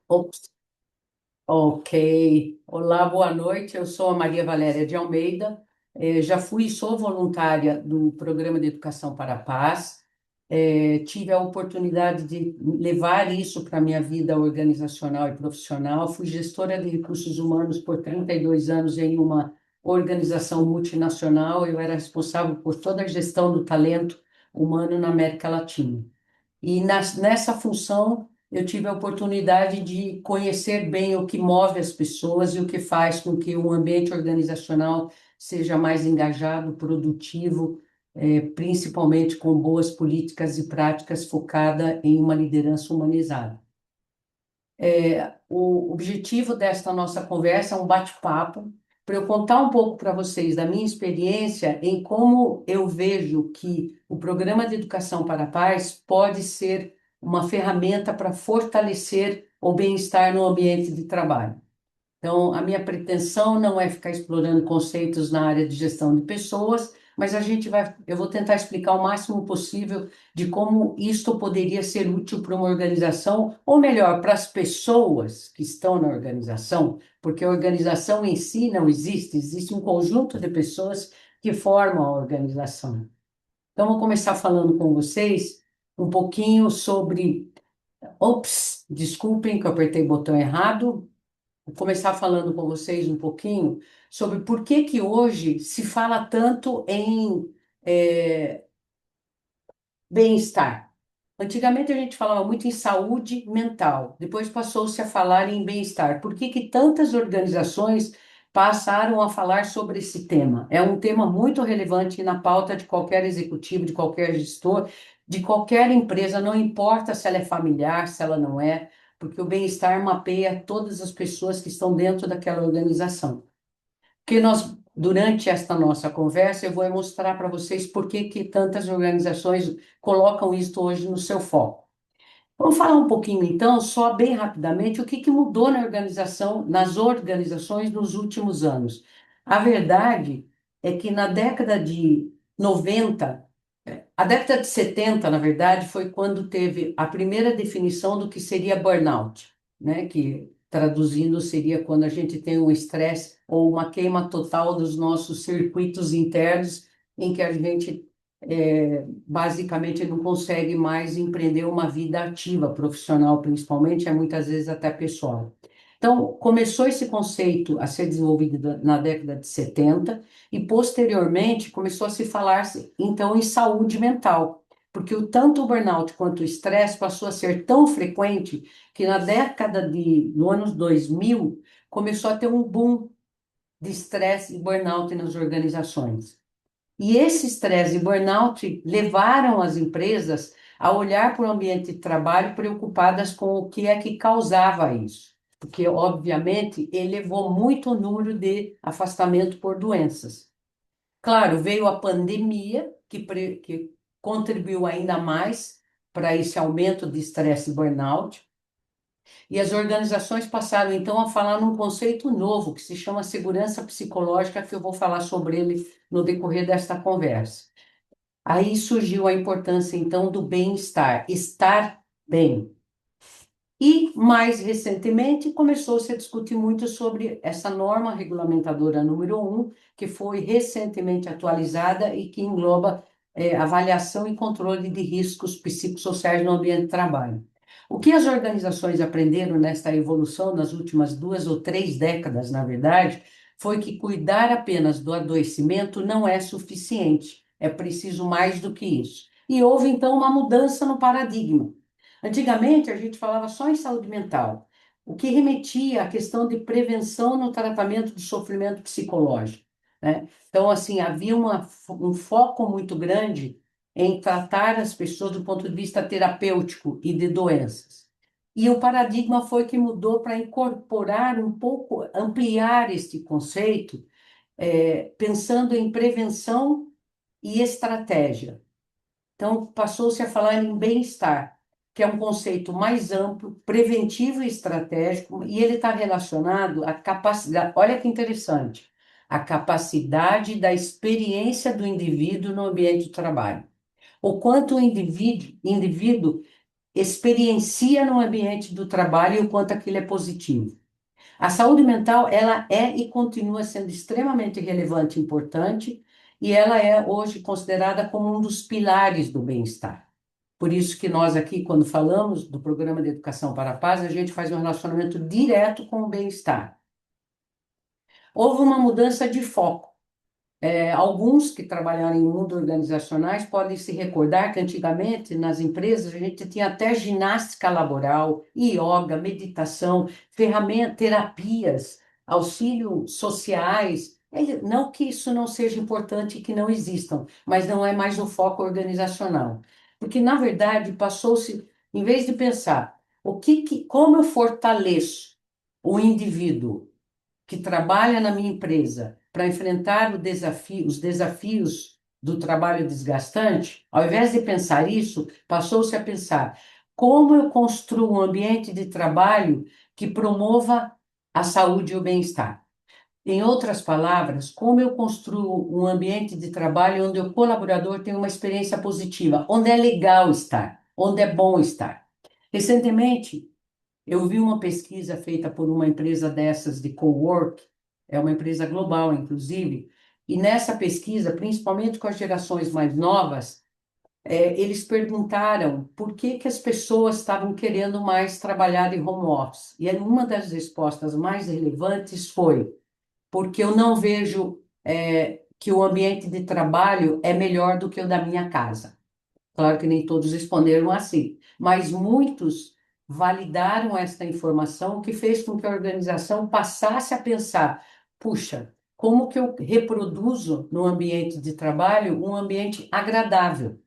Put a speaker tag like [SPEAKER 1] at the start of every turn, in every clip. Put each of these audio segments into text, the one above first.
[SPEAKER 1] Ops, ok. Olá, boa noite. Eu sou a Maria Valéria de Almeida. Já fui e sou voluntária do Programa de Educação para a Paz. Tive a oportunidade de levar isso para a minha vida organizacional e profissional. Fui gestora de recursos humanos por 32 anos em uma organização multinacional. Eu era responsável por toda a gestão do talento humano na América Latina. E nessa função, eu tive a oportunidade de conhecer bem o que move as pessoas e o que faz com que o ambiente organizacional seja mais engajado, produtivo, principalmente com boas políticas e práticas focada em uma liderança humanizada. O objetivo desta nossa conversa é um bate-papo para eu contar um pouco para vocês da minha experiência em como eu vejo que o Programa de Educação para a Paz pode ser uma ferramenta para fortalecer o bem-estar no ambiente de trabalho. Então, a minha pretensão não é ficar explorando conceitos na área de gestão de pessoas, mas eu vou tentar explicar o máximo possível de como isto poderia ser útil para uma organização, ou melhor, para as pessoas que estão na organização, porque a organização em si não existe, existe um conjunto de pessoas que formam a organização. Então, vou começar falando com vocês um pouquinho sobre. Ops, desculpem que eu apertei o botão errado. Vou começar falando com vocês um pouquinho sobre por que que hoje se fala tanto em bem-estar. Antigamente a gente falava muito em saúde mental, depois passou-se a falar em bem-estar. Por que que tantas organizações passaram a falar sobre esse tema? É um tema muito relevante na pauta de qualquer executivo, de qualquer gestor, de qualquer empresa, não importa se ela é familiar, se ela não é, porque o bem-estar mapeia todas as pessoas que estão dentro daquela organização. Que nós, durante esta nossa conversa, eu vou mostrar para vocês por que que tantas organizações colocam isso hoje no seu foco. Vamos falar um pouquinho, então, só bem rapidamente, o que que mudou na organização, nas organizações nos últimos anos. A verdade é que na década de 90, a década de 70, na verdade, foi quando teve a primeira definição do que seria burnout, né? Que traduzindo seria quando a gente tem um estresse ou uma queima total dos nossos circuitos internos, em que a gente basicamente não consegue mais empreender uma vida ativa, profissional principalmente, é muitas vezes até pessoal. Então, começou esse conceito a ser desenvolvido na década de 70 e posteriormente começou a se falar então em saúde mental, porque tanto o burnout quanto o estresse passou a ser tão frequente que na década no anos 2000 começou a ter um boom de estresse e burnout nas organizações. E esse estresse e burnout levaram as empresas a olhar para o ambiente de trabalho preocupadas com o que é que causava isso. Porque, obviamente, elevou muito o número de afastamento por doenças. Claro, veio a pandemia, que contribuiu ainda mais para esse aumento de estresse e burnout, e as organizações passaram então a falar num conceito novo, que se chama segurança psicológica, que eu vou falar sobre ele no decorrer desta conversa. Aí surgiu a importância então do bem-estar, estar bem. E, mais recentemente, começou-se a discutir muito sobre essa norma regulamentadora número 1, que foi recentemente atualizada e que engloba avaliação e controle de riscos psicossociais no ambiente de trabalho. O que as organizações aprenderam nesta evolução nas últimas 2 ou 3 décadas, na verdade, foi que cuidar apenas do adoecimento não é suficiente, é preciso mais do que isso. E houve, então, uma mudança no paradigma. Antigamente, a gente falava só em saúde mental, o que remetia à questão de prevenção no tratamento do sofrimento psicológico, né? Então, assim, havia um foco muito grande em tratar as pessoas do ponto de vista terapêutico e de doenças. E o paradigma foi que mudou para incorporar um pouco, ampliar este conceito, pensando em prevenção e estratégia. Então, passou-se a falar em bem-estar, que é um conceito mais amplo, preventivo e estratégico, e ele está relacionado à capacidade, olha que interessante, a capacidade da experiência do indivíduo no ambiente de trabalho. O quanto o indivíduo experiencia no ambiente do trabalho e o quanto aquilo é positivo. A saúde mental, ela é e continua sendo extremamente relevante e importante, e ela é hoje considerada como um dos pilares do bem-estar. Por isso que nós aqui, quando falamos do Programa de Educação para a Paz, a gente faz um relacionamento direto com o bem-estar. Houve uma mudança de foco. Alguns que trabalharam em mundo organizacionais podem se recordar que antigamente nas empresas a gente tinha até ginástica laboral, yoga, meditação, ferramentas, terapias, auxílios sociais. Não que isso não seja importante e que não existam, mas não é mais o foco organizacional. Porque, na verdade, passou-se, em vez de pensar como eu fortaleço o indivíduo que trabalha na minha empresa para enfrentar os desafios do trabalho desgastante, ao invés de pensar isso, passou-se a pensar como eu construo um ambiente de trabalho que promova a saúde e o bem-estar. Em outras palavras, como eu construo um ambiente de trabalho onde o colaborador tem uma experiência positiva, onde é legal estar, onde é bom estar. Recentemente, eu vi uma pesquisa feita por uma empresa dessas de cowork, é uma empresa global, inclusive, e nessa pesquisa, principalmente com as gerações mais novas, eles perguntaram por que que as pessoas estavam querendo mais trabalhar em home office. E uma das respostas mais relevantes foi: porque eu não vejo, que o ambiente de trabalho é melhor do que o da minha casa. Claro que nem todos responderam assim, mas muitos validaram esta informação, o que fez com que a organização passasse a pensar: puxa, como que eu reproduzo no ambiente de trabalho um ambiente agradável?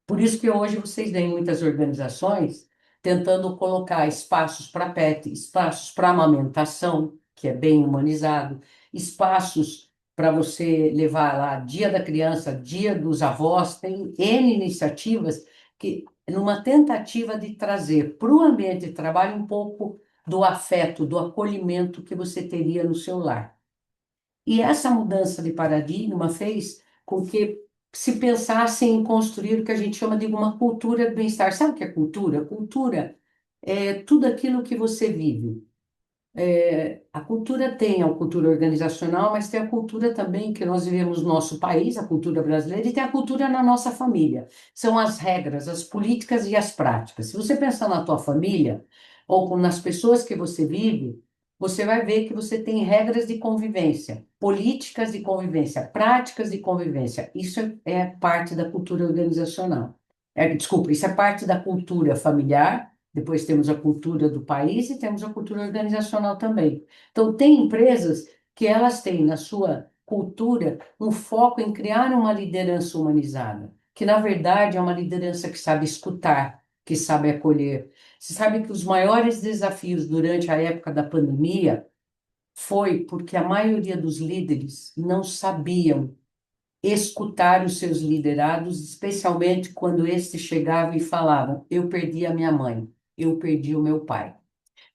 [SPEAKER 1] Por isso que hoje vocês veem muitas organizações tentando colocar espaços para pet, espaços para amamentação, que é bem humanizado, espaços para você levar lá Dia da Criança, Dia dos Avós, tem N iniciativas que, numa tentativa de trazer para o ambiente de trabalho um pouco do afeto, do acolhimento que você teria no seu lar. E essa mudança de paradigma fez com que se pensasse em construir o que a gente chama de uma cultura de bem-estar. Sabe o que é cultura? Cultura é tudo aquilo que você vive. A cultura tem a cultura organizacional, mas tem a cultura também que nós vivemos no nosso país, a cultura brasileira, e tem a cultura na nossa família. São as regras, as políticas e as práticas. Se você pensar na tua família ou nas pessoas que você vive, você vai ver que você tem regras de convivência, políticas de convivência, práticas de convivência. Isso é parte da cultura organizacional. Desculpa, isso é parte da cultura familiar. Depois temos a cultura do país e temos a cultura organizacional também. Então, tem empresas que elas têm na sua cultura um foco em criar uma liderança humanizada, que na verdade é uma liderança que sabe escutar, que sabe acolher. Você sabe que os maiores desafios durante a época da pandemia foi porque a maioria dos líderes não sabiam escutar os seus liderados, especialmente quando estes chegavam e falavam: eu perdi a minha mãe, eu perdi o meu pai.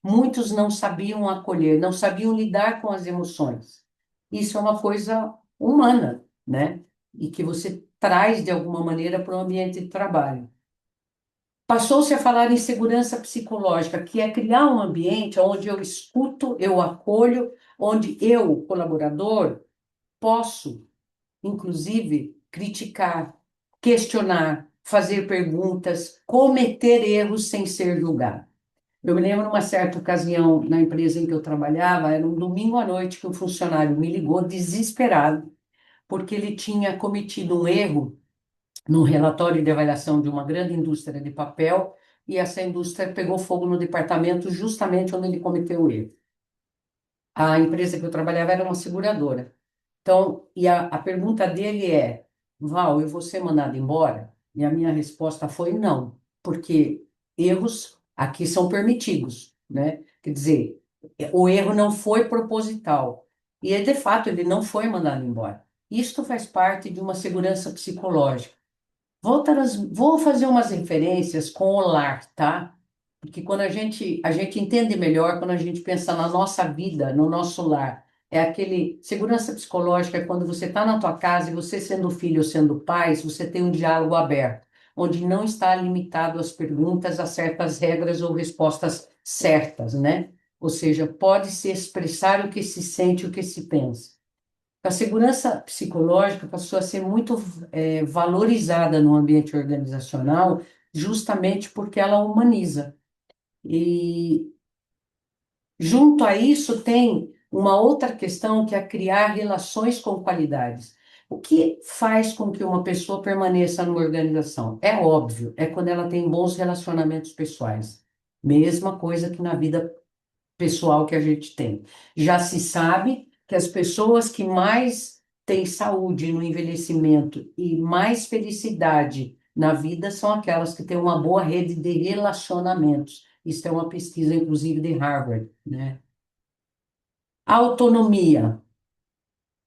[SPEAKER 1] Muitos não sabiam acolher, não sabiam lidar com as emoções. Isso é uma coisa humana, né? E que você traz de alguma maneira para o ambiente de trabalho. Passou-se a falar em segurança psicológica, que é criar um ambiente onde eu escuto, eu acolho, onde eu, colaborador, posso inclusive criticar, questionar, fazer perguntas, cometer erros sem ser julgado. Eu me lembro, numa certa ocasião, na empresa em que eu trabalhava, era um domingo à noite que um funcionário me ligou desesperado, porque ele tinha cometido um erro num relatório de avaliação de uma grande indústria de papel, e essa indústria pegou fogo no departamento justamente onde ele cometeu o erro. A empresa que eu trabalhava era uma seguradora. Então, a pergunta dele é: Val, eu vou ser mandado embora? E a minha resposta foi não, porque erros aqui são permitidos, né? Quer dizer, o erro não foi proposital. E, de fato, ele não foi mandado embora. Isto faz parte de uma segurança psicológica. Vou fazer umas referências com o lar, tá? Porque quando a gente entende melhor, quando a gente pensa na nossa vida, no nosso lar, é aquele segurança psicológica é quando você está na tua casa e você sendo filho ou sendo pai, você tem um diálogo aberto. onde não está limitado às perguntas, a certas regras ou respostas certas, né? Ou seja, pode se expressar o que se sente, o que se pensa. A segurança psicológica passou a ser muito valorizada no ambiente organizacional, justamente porque ela humaniza. E junto a isso tem uma outra questão que é criar relações com qualidades. O que faz com que uma pessoa permaneça numa organização? É óbvio, é quando ela tem bons relacionamentos pessoais. Mesma coisa que na vida pessoal que a gente tem. Já se sabe que as pessoas que mais têm saúde no envelhecimento e mais felicidade na vida são aquelas que têm uma boa rede de relacionamentos. Isso é uma pesquisa, inclusive, de Harvard, né? Autonomia,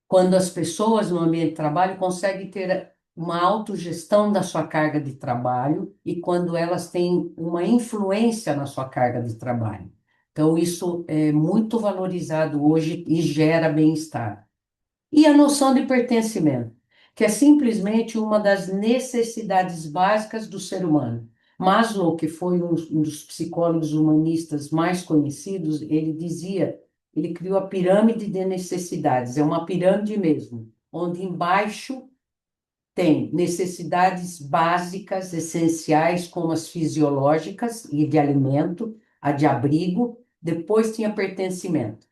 [SPEAKER 1] quando as pessoas no ambiente de trabalho conseguem ter uma autogestão da sua carga de trabalho e quando elas têm uma influência na sua carga de trabalho. Então, isso é muito valorizado hoje e gera bem-estar. E a noção de pertencimento, que é simplesmente uma das necessidades básicas do ser humano. Maslow, que foi um dos psicólogos humanistas mais conhecidos, ele dizia, ele criou a pirâmide de necessidades, é uma pirâmide mesmo, onde embaixo tem necessidades básicas, essenciais, como as fisiológicas e de alimento, a de abrigo, depois tinha pertencimento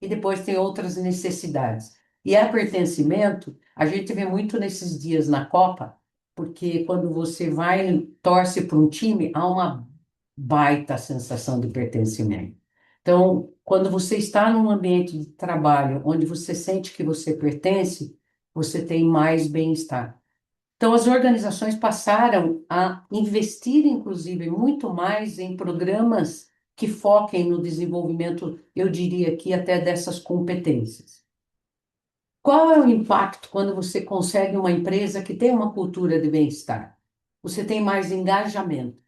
[SPEAKER 1] e depois tem outras necessidades. E a pertencimento, a gente vê muito nesses dias na Copa, porque quando você vai, torce para um time, há uma baita sensação de pertencimento. Então, quando você está num ambiente de trabalho onde você sente que você pertence, você tem mais bem-estar. Então, as organizações passaram a investir, inclusive, muito mais em programas que foquem no desenvolvimento, eu diria aqui, até dessas competências. Qual é o impacto quando você consegue uma empresa que tem uma cultura de bem-estar? Você tem mais engajamento.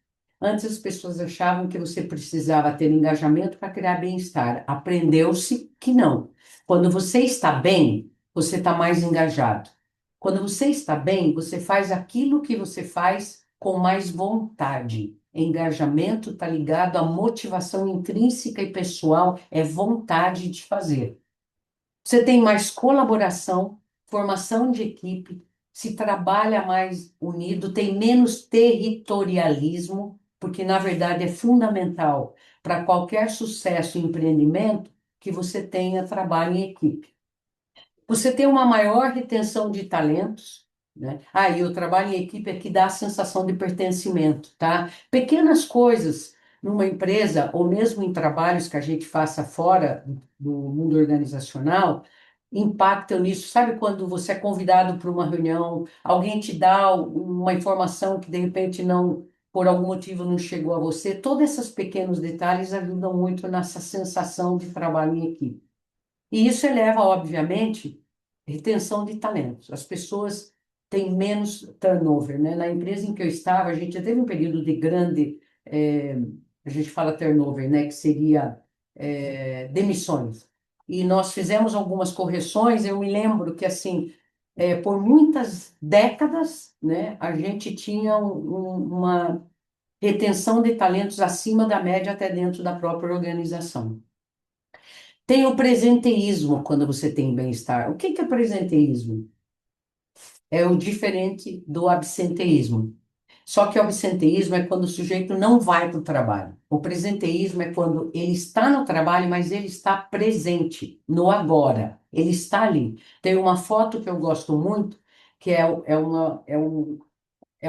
[SPEAKER 1] Antes as pessoas achavam que você precisava ter engajamento para criar bem-estar. Aprendeu-se que não. Quando você está bem, você está mais engajado. Quando você está bem, você faz aquilo que você faz com mais vontade. Engajamento está ligado à motivação intrínseca e pessoal, é vontade de fazer. Você tem mais colaboração, formação de equipe, se trabalha mais unido, tem menos territorialismo, porque na verdade é fundamental para qualquer sucesso em empreendimento que você tenha trabalho em equipe. Você tem uma maior retenção de talentos, né? Ah, e o trabalho em equipe é que dá a sensação de pertencimento, tá? Pequenas coisas numa empresa, ou mesmo em trabalhos que a gente faça fora do mundo organizacional, impactam nisso. Sabe quando você é convidado para uma reunião, alguém te dá uma informação que de repente não, por algum motivo não chegou a você? Todos esses pequenos detalhes ajudam muito nessa sensação de trabalho em equipe. E isso eleva, obviamente, retenção de talentos. As pessoas têm menos turnover, né? Na empresa em que eu estava, a gente já teve um período de grande, a gente fala turnover, né? Que seria demissões. E nós fizemos algumas correções. Eu me lembro que, assim, por muitas décadas, né? A gente tinha uma retenção de talentos acima da média até dentro da própria organização. Tem o presenteísmo quando você tem bem-estar. O que que é presenteísmo? É o diferente do absenteísmo. Só que o absenteísmo é quando o sujeito não vai para o trabalho. O presenteísmo é quando ele está no trabalho, mas ele está presente no agora. Ele está ali. Tem uma foto que eu gosto muito, que é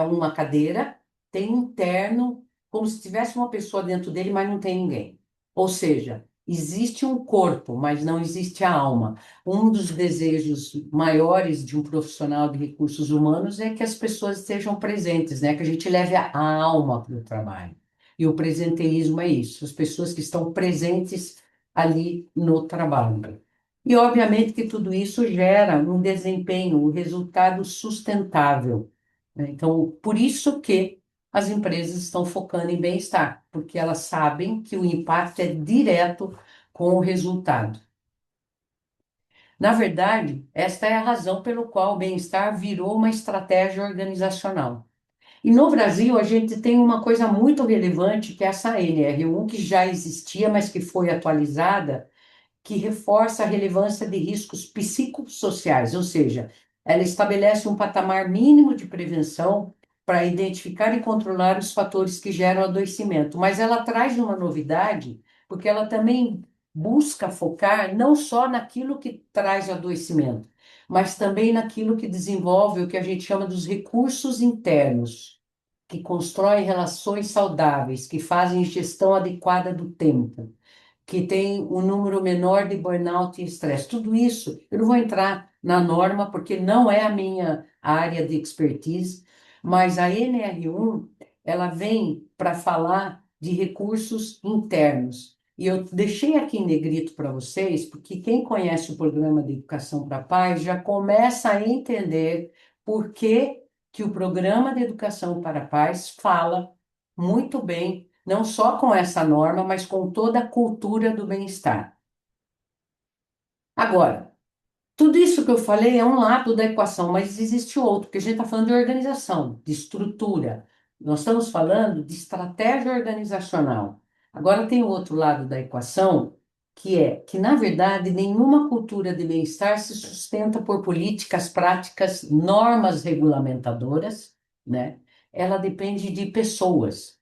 [SPEAKER 1] uma cadeira, tem um terno, como se tivesse uma pessoa dentro dele, mas não tem ninguém. Ou seja, existe um corpo, mas não existe a alma. Um dos desejos maiores de um profissional de recursos humanos é que as pessoas estejam presentes, né? Que a gente leve a alma para o trabalho. E o presenteísmo é isso, as pessoas que estão presentes ali no trabalho. E, obviamente, que tudo isso gera um desempenho, um resultado sustentável, né? Então, por isso que as empresas estão focando em bem-estar, porque elas sabem que o impacto é direto com o resultado. Na verdade, esta é a razão pelo qual o bem-estar virou uma estratégia organizacional. E no Brasil, a gente tem uma coisa muito relevante, que é essa NR1, que já existia, mas que foi atualizada, que reforça a relevância de riscos psicossociais, ou seja, ela estabelece um patamar mínimo de prevenção para identificar e controlar os fatores que geram adoecimento. Mas ela traz uma novidade, porque ela também busca focar não só naquilo que traz adoecimento, mas também naquilo que desenvolve o que a gente chama dos recursos internos, que constroem relações saudáveis, que fazem gestão adequada do tempo, que tem um número menor de burnout e estresse. Tudo isso, eu não vou entrar na norma, porque não é a minha área de expertise, mas a NR1, ela vem para falar de recursos internos. E eu deixei aqui em negrito para vocês, porque quem conhece o programa de Educação para a Paz já começa a entender por que que o programa de Educação para a Paz fala muito bem não só com essa norma, mas com toda a cultura do bem-estar. Agora, tudo isso que eu falei é um lado da equação, mas existe outro, porque a gente está falando de organização, de estrutura. Nós estamos falando de estratégia organizacional. Agora tem o outro lado da equação, que é que, na verdade, nenhuma cultura de bem-estar se sustenta por políticas, práticas, normas regulamentadoras, né? Ela depende de pessoas.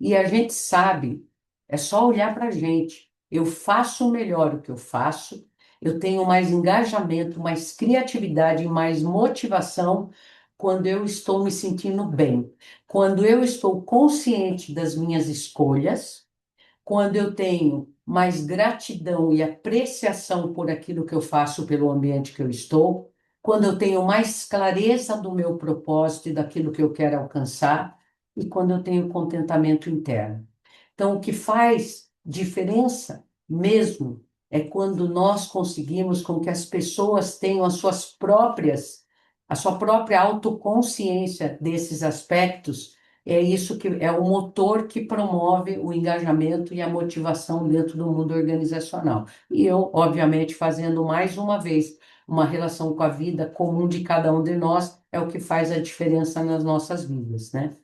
[SPEAKER 1] E a gente sabe, é só olhar para a gente. Eu faço melhor o que eu faço, eu tenho mais engajamento, mais criatividade, mais motivação quando eu estou me sentindo bem. Quando eu estou consciente das minhas escolhas, quando eu tenho mais gratidão e apreciação por aquilo que eu faço, pelo ambiente que eu estou, quando eu tenho mais clareza do meu propósito e daquilo que eu quero alcançar, e quando eu tenho contentamento interno. Então, o que faz diferença mesmo é quando nós conseguimos com que as pessoas tenham a sua própria autoconsciência desses aspectos. É isso que é o motor que promove o engajamento e a motivação dentro do mundo organizacional. E eu, obviamente, fazendo mais uma vez uma relação com a vida comum de cada um de nós, é o que faz a diferença nas nossas vidas, né?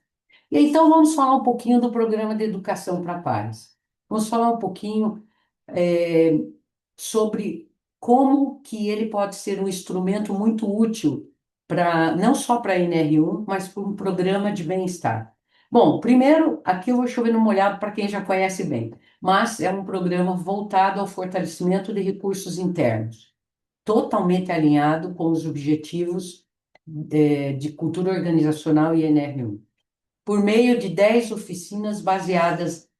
[SPEAKER 1] E então vamos falar um pouquinho do programa de educação para pares. Vamos falar um pouquinho eh, sobre como que ele pode ser um instrumento muito útil para não só para a NR1, mas para um programa de bem-estar. Bom, primeiro, aqui eu vou chover no molhado para quem já conhece bem, mas é um programa voltado ao fortalecimento de recursos internos, totalmente alinhado com os objetivos de cultura organizacional e NR1 por meio de 10 oficinas baseadas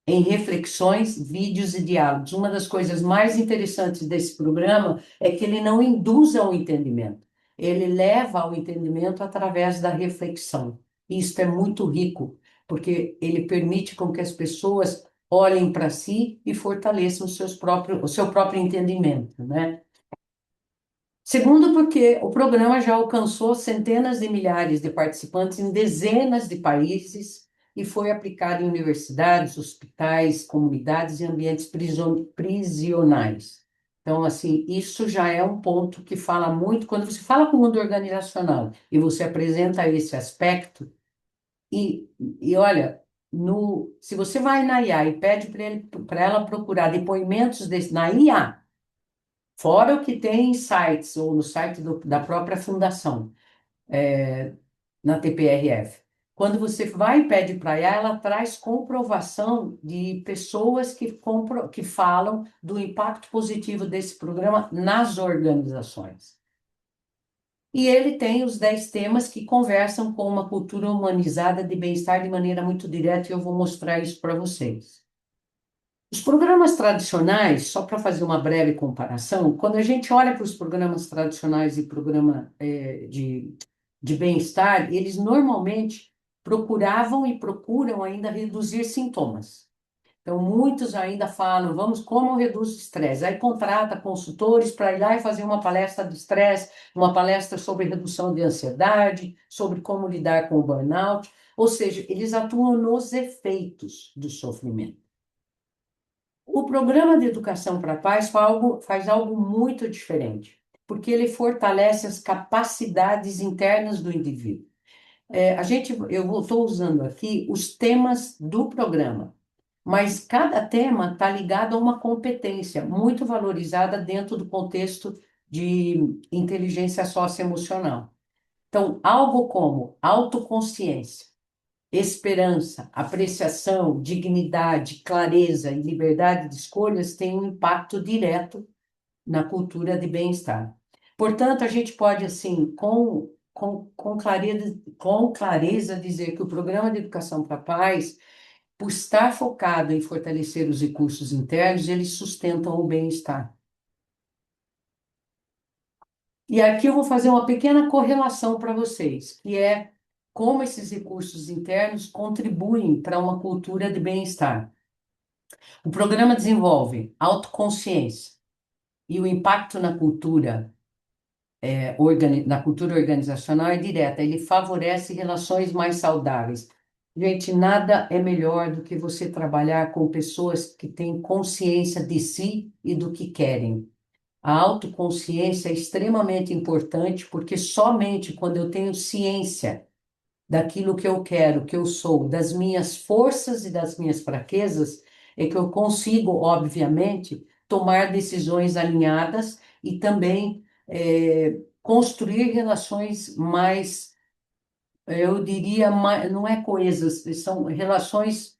[SPEAKER 1] em reflexões, vídeos e diálogos. Uma das coisas mais interessantes desse programa é que ele não induz ao entendimento, ele leva ao entendimento através da reflexão. Isso é muito rico, porque ele permite com que as pessoas olhem para si e fortaleçam o seu próprio entendimento, né? Segundo, porque o programa já alcançou centenas de milhares de participantes em dezenas de países e foi aplicado em universidades, hospitais, comunidades e ambientes prisionais. Então, assim, isso já é um ponto que fala muito. Quando você fala com o mundo organizacional e você apresenta esse aspecto, e, e olha, se você vai na IA e pede para ela procurar depoimentos na IA, fora o que tem em sites ou no site da própria fundação, na TPRF. Quando você vai e pede para ela, ela traz comprovação de pessoas que falam do impacto positivo desse programa nas organizações. E ele tem os 10 temas que conversam com uma cultura humanizada de bem-estar de maneira muito direta, e eu vou mostrar isso para vocês. Os programas tradicionais, só para fazer uma breve comparação, quando a gente olha para os programas tradicionais e programa de bem-estar, eles normalmente procuravam e procuram ainda reduzir sintomas. Então, muitos ainda falam, vamos, como reduz o estresse? Aí contrata consultores para ir lá e fazer uma palestra de estresse, uma palestra sobre redução de ansiedade, sobre como lidar com o burnout. Ou seja, eles atuam nos efeitos do sofrimento. O programa de educação para a paz faz algo muito diferente, porque ele fortalece as capacidades internas do indivíduo. Eu estou usando aqui os temas do programa, mas cada tema está ligado a uma competência muito valorizada dentro do contexto de inteligência socioemocional. Então, algo como autoconsciência, esperança, apreciação, dignidade, clareza e liberdade de escolhas têm um impacto direto na cultura de bem-estar. Portanto, a gente pode, assim, com clareza dizer que o Programa de Educação para a Paz, por estar focado em fortalecer os recursos internos, eles sustentam o bem-estar. E aqui eu vou fazer uma pequena correlação para vocês, que é como esses recursos internos contribuem para uma cultura de bem-estar. O programa desenvolve autoconsciência e o impacto na cultura organizacional é direta, ele favorece relações mais saudáveis. Gente, nada é melhor do que você trabalhar com pessoas que têm consciência de si e do que querem. A autoconsciência é extremamente importante porque somente quando eu tenho ciência daquilo que eu quero, que eu sou, das minhas forças e das minhas fraquezas, é que eu consigo, obviamente, tomar decisões alinhadas e também construir relações mais, eu diria, não é coesas, são relações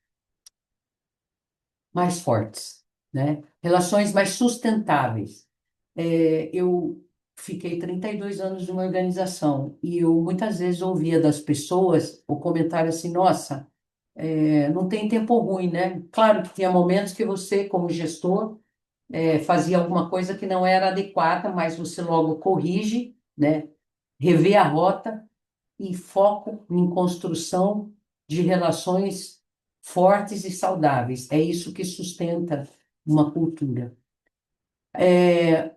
[SPEAKER 1] mais fortes, né? Relações mais sustentáveis. Eu fiquei 32 anos numa organização e eu muitas vezes ouvia das pessoas o comentário assim, nossa, não tem tempo ruim, né? Claro que tinha momentos que você, como gestor, fazia alguma coisa que não era adequada, mas você logo corrige, né? Revê a rota e foco em construção de relações fortes e saudáveis. É isso que sustenta uma cultura.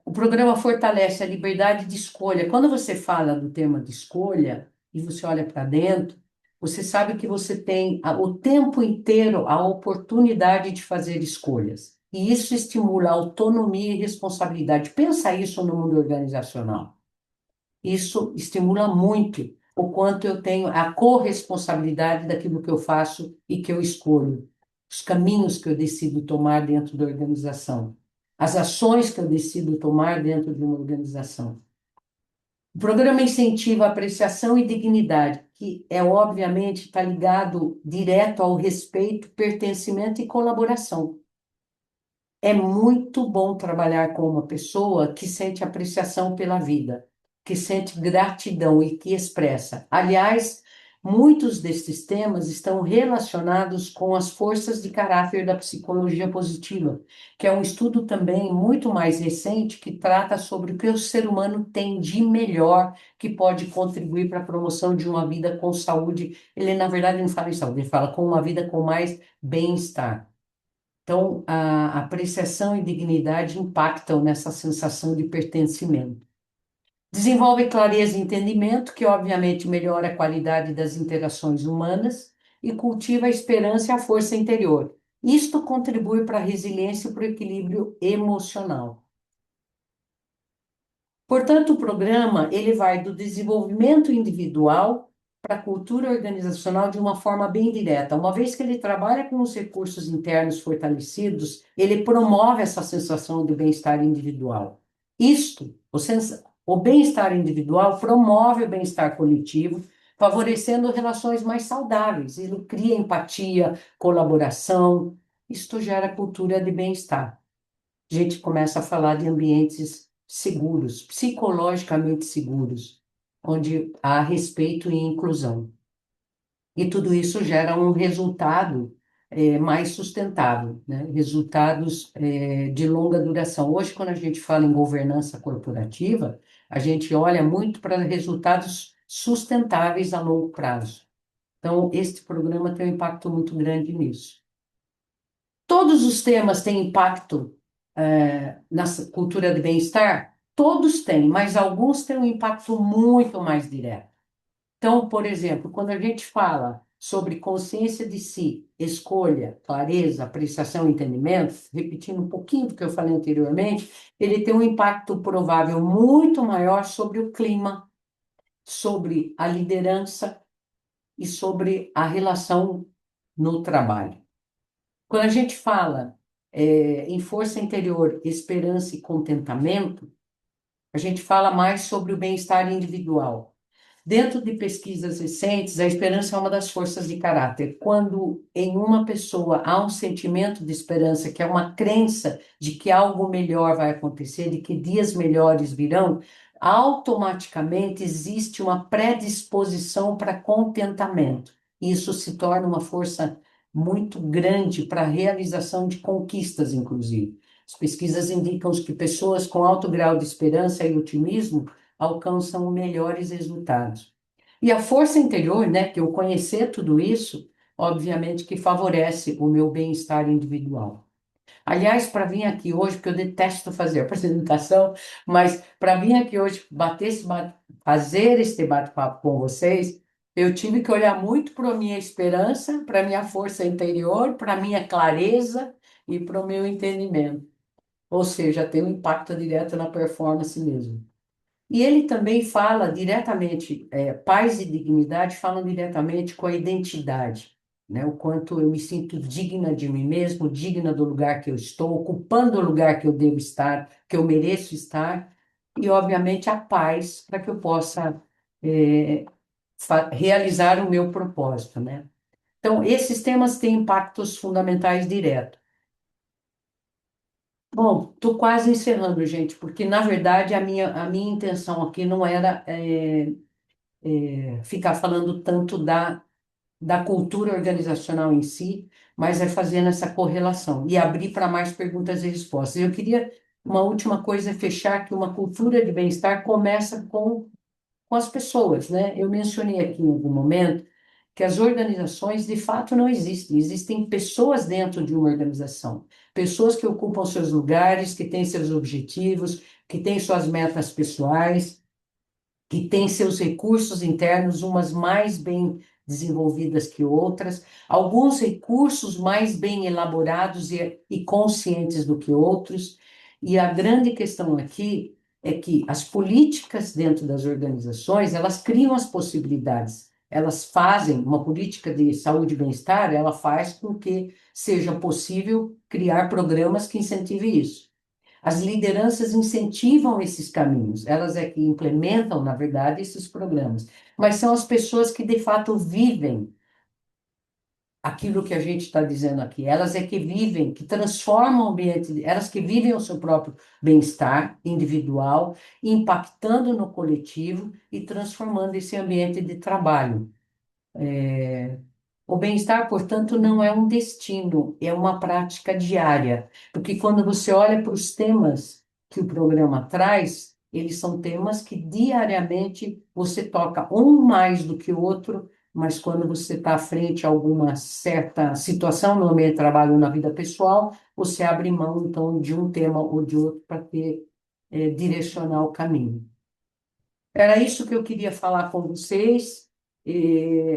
[SPEAKER 1] O programa fortalece a liberdade de escolha. Quando você fala do tema de escolha e você olha para dentro, você sabe que você tem o tempo inteiro a oportunidade de fazer escolhas. E isso estimula a autonomia e responsabilidade. Pensa isso no mundo organizacional. Isso estimula muito o quanto eu tenho a corresponsabilidade daquilo que eu faço e que eu escolho, os caminhos que eu decido tomar dentro da organização, as ações que eu decido tomar dentro de uma organização. O programa incentiva a apreciação e dignidade, que obviamente está ligado direto ao respeito, pertencimento e colaboração. É muito bom trabalhar com uma pessoa que sente apreciação pela vida, que sente gratidão e que expressa. Aliás, muitos desses temas estão relacionados com as forças de caráter da psicologia positiva, que é um estudo também muito mais recente que trata sobre o que o ser humano tem de melhor que pode contribuir para a promoção de uma vida com saúde. Ele, na verdade, não fala em saúde, ele fala com uma vida com mais bem-estar. Então, a apreciação e dignidade impactam nessa sensação de pertencimento. Desenvolve clareza e entendimento, que obviamente melhora a qualidade das interações humanas e cultiva a esperança e a força interior. Isto contribui para a resiliência e para o equilíbrio emocional. Portanto, o programa ele vai do desenvolvimento individual para a cultura organizacional de uma forma bem direta. Uma vez que ele trabalha com os recursos internos fortalecidos, ele promove essa sensação de bem-estar individual. O bem-estar individual promove o bem-estar coletivo, favorecendo relações mais saudáveis. Ele cria empatia, colaboração. Isto gera cultura de bem-estar. A gente começa a falar de ambientes seguros, psicologicamente seguros, onde há respeito e inclusão. E tudo isso gera um resultado mais sustentável, né? Resultados de longa duração. Hoje, quando a gente fala em governança corporativa, a gente olha muito para resultados sustentáveis a longo prazo. Então, este programa tem um impacto muito grande nisso. Todos os temas têm impacto na cultura de bem-estar? Todos têm, mas alguns têm um impacto muito mais direto. Então, por exemplo, quando a gente fala sobre consciência de si, escolha, clareza, apreciação e entendimento, repetindo um pouquinho do que eu falei anteriormente, ele tem um impacto provável muito maior sobre o clima, sobre a liderança, e sobre a relação no trabalho. Quando a gente fala em força interior, esperança e contentamento, a gente fala mais sobre o bem-estar individual. Dentro de pesquisas recentes, a esperança é uma das forças de caráter. Quando em uma pessoa há um sentimento de esperança, que é uma crença de que algo melhor vai acontecer, de que dias melhores virão, automaticamente existe uma predisposição para contentamento. Isso se torna uma força muito grande para a realização de conquistas, inclusive. As pesquisas indicam que pessoas com alto grau de esperança e otimismo alcançam melhores resultados. E a força interior, né, que eu conhecer tudo isso, obviamente que favorece o meu bem-estar individual. Aliás, para vir aqui hoje, porque eu detesto fazer apresentação, mas para vir aqui hoje fazer esse bate-papo com vocês, eu tive que olhar muito para a minha esperança, para a minha força interior, para a minha clareza e para o meu entendimento. Ou seja, tem um impacto direto na performance mesmo. E ele também fala diretamente, paz e dignidade falam diretamente com a identidade, né? O quanto eu me sinto digna de mim mesmo, digna do lugar que eu estou, ocupando o lugar que eu devo estar, que eu mereço estar, e obviamente a paz para que eu possa é, realizar o meu propósito, né? Então, esses temas têm impactos fundamentais diretos. Bom, estou quase encerrando, gente, porque na verdade a minha intenção aqui não era ficar falando tanto da cultura organizacional em si, mas é fazendo essa correlação e abrir para mais perguntas e respostas. Eu queria, uma última coisa, é fechar que uma cultura de bem-estar começa com as pessoas, né? Eu mencionei aqui em algum momento que as organizações de fato não existem, existem pessoas dentro de uma organização, pessoas que ocupam seus lugares, que têm seus objetivos, que têm suas metas pessoais, que têm seus recursos internos, umas mais bem desenvolvidas que outras, alguns recursos mais bem elaborados e conscientes do que outros. E a grande questão aqui é que as políticas dentro das organizações, elas criam as possibilidades. Elas fazem uma política de saúde e bem-estar, ela faz com que seja possível criar programas que incentivem isso. As lideranças incentivam esses caminhos, elas é que implementam, na verdade, esses programas, mas são as pessoas que de fato vivem aquilo que a gente está dizendo aqui, elas é que vivem, que transformam o ambiente, elas que vivem o seu próprio bem-estar individual, impactando no coletivo e transformando esse ambiente de trabalho. O bem-estar, portanto, não é um destino, é uma prática diária, porque quando você olha para os temas que o programa traz, eles são temas que diariamente você toca um mais do que o outro, mas quando você está frente a alguma certa situação no ambiente de trabalho ou na vida pessoal, você abre mão, então, de um tema ou de outro para ter, direcionar o caminho. Era isso que eu queria falar com vocês.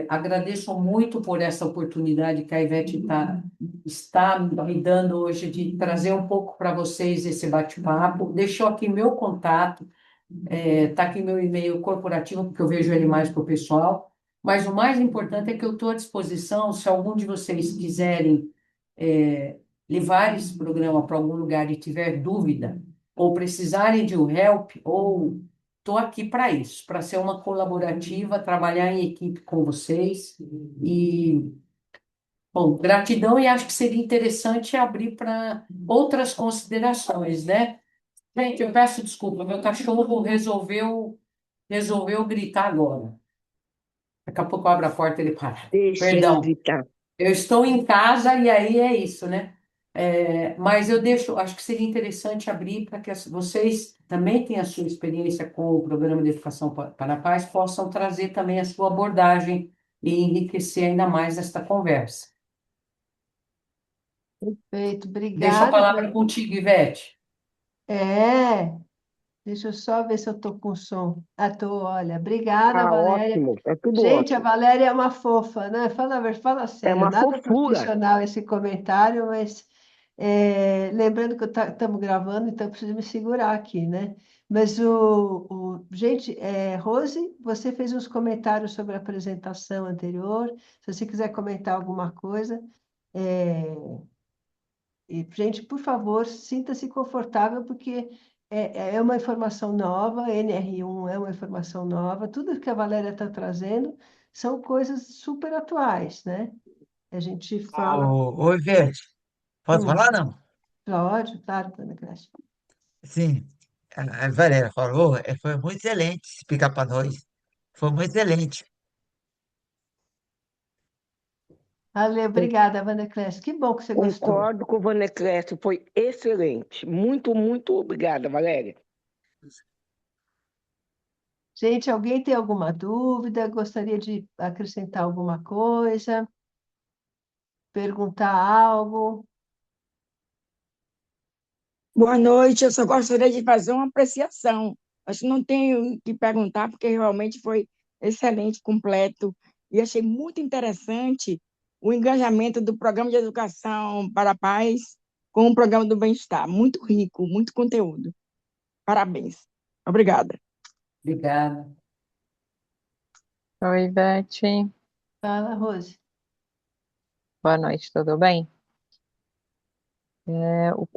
[SPEAKER 1] Agradeço muito por essa oportunidade que a Ivete está me dando hoje de trazer um pouco para vocês esse bate-papo. Deixou aqui meu contato, está aqui meu e-mail corporativo, porque eu vejo ele mais para o pessoal. Mas o mais importante é que eu estou à disposição, se algum de vocês quiserem é, levar esse programa para algum lugar e tiver dúvida, ou precisarem de um help, ou estou aqui para isso, para ser uma colaborativa, trabalhar em equipe com vocês. E, bom, gratidão e acho que seria interessante abrir para outras considerações, né? Gente, eu peço desculpa, meu cachorro resolveu gritar agora. Daqui a pouco eu abro a porta e ele para.
[SPEAKER 2] Deixa ele
[SPEAKER 1] Perdão.
[SPEAKER 2] gritar.
[SPEAKER 1] Eu estou em casa e aí é isso, né? Mas eu deixo, acho que seria interessante abrir para que vocês também tenham a sua experiência com o programa de educação para a paz, possam trazer também a sua abordagem e enriquecer ainda mais esta conversa.
[SPEAKER 3] Perfeito,
[SPEAKER 1] Deixo a
[SPEAKER 3] obrigada.
[SPEAKER 1] palavra contigo, Ivete.
[SPEAKER 3] É, deixa eu só ver se eu estou com som. Ah, tô, olha, obrigada,
[SPEAKER 2] Ah,
[SPEAKER 3] Valéria.
[SPEAKER 2] ótimo, é tudo
[SPEAKER 3] Gente, a
[SPEAKER 2] ótimo.
[SPEAKER 3] Valéria é uma fofa, né? Fala
[SPEAKER 2] É
[SPEAKER 3] sério,
[SPEAKER 2] uma
[SPEAKER 3] nada
[SPEAKER 2] fofura.
[SPEAKER 3] profissional esse comentário, mas Lembrando que estamos gravando, então eu preciso me segurar aqui, né? Mas gente, Rose, você fez uns comentários sobre a apresentação anterior. Se você quiser comentar alguma coisa, é, gente, por favor, sinta-se confortável, porque é uma informação nova, NR1 é uma informação nova, tudo que a Valéria está trazendo são coisas super atuais, né? A gente fala.
[SPEAKER 2] Oi, Ivete, pode
[SPEAKER 3] Hum,
[SPEAKER 2] falar, não?
[SPEAKER 3] Claro, claro, Dona Graça.
[SPEAKER 2] Sim, a Valéria falou, foi muito excelente explicar para nós. Foi muito excelente.
[SPEAKER 3] Ale, obrigada, Wanda Clécio. Que bom que você gostou.
[SPEAKER 4] Concordo com o Vaneclécio, foi excelente. Muito, muito obrigada, Valéria.
[SPEAKER 3] Gente, alguém tem alguma dúvida? Gostaria de acrescentar alguma coisa? Perguntar algo?
[SPEAKER 5] Boa noite, eu só gostaria de fazer uma apreciação. Acho que não tenho o que perguntar, porque realmente foi excelente, completo, e achei muito interessante o engajamento do Programa de Educação para a Paz com o Programa do Bem-Estar. Muito rico, muito conteúdo. Parabéns. Obrigada.
[SPEAKER 1] Obrigada.
[SPEAKER 6] Oi, Beth.
[SPEAKER 3] Fala, Rose.
[SPEAKER 6] Boa noite, tudo bem?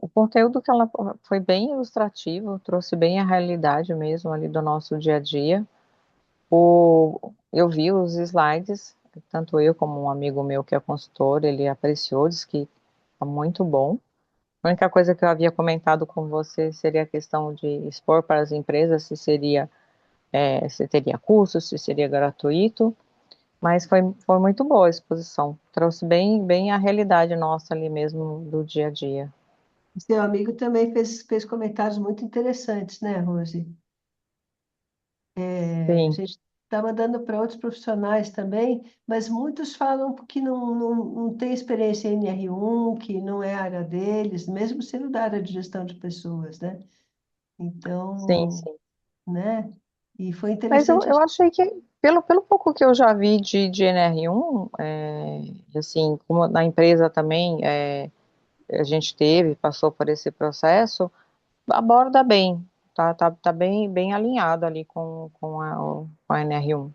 [SPEAKER 6] O conteúdo que ela foi bem ilustrativo, trouxe bem a realidade mesmo ali do nosso dia a dia. Eu vi os slides, tanto eu como um amigo meu que é consultor, ele apreciou, disse que está muito bom. A única coisa que eu havia comentado com você seria a questão de expor para as empresas se teria custo, se seria gratuito. Mas foi muito boa a exposição. Trouxe bem a realidade nossa ali mesmo do dia a dia.
[SPEAKER 3] Seu amigo também fez comentários muito interessantes, né, Rose? A
[SPEAKER 6] Sim,
[SPEAKER 3] gente está mandando para outros profissionais também, mas muitos falam que não tem experiência em NR1, que não é a área deles, mesmo sendo da área de gestão de pessoas, né?
[SPEAKER 6] sim,
[SPEAKER 3] Então,
[SPEAKER 6] sim.
[SPEAKER 3] né? E foi
[SPEAKER 6] Mas eu,
[SPEAKER 3] interessante.
[SPEAKER 6] eu achei que, pelo pouco que eu já vi de NR1, assim, como na empresa também a gente passou por esse processo, aborda bem, tá bem alinhado ali com a NR1.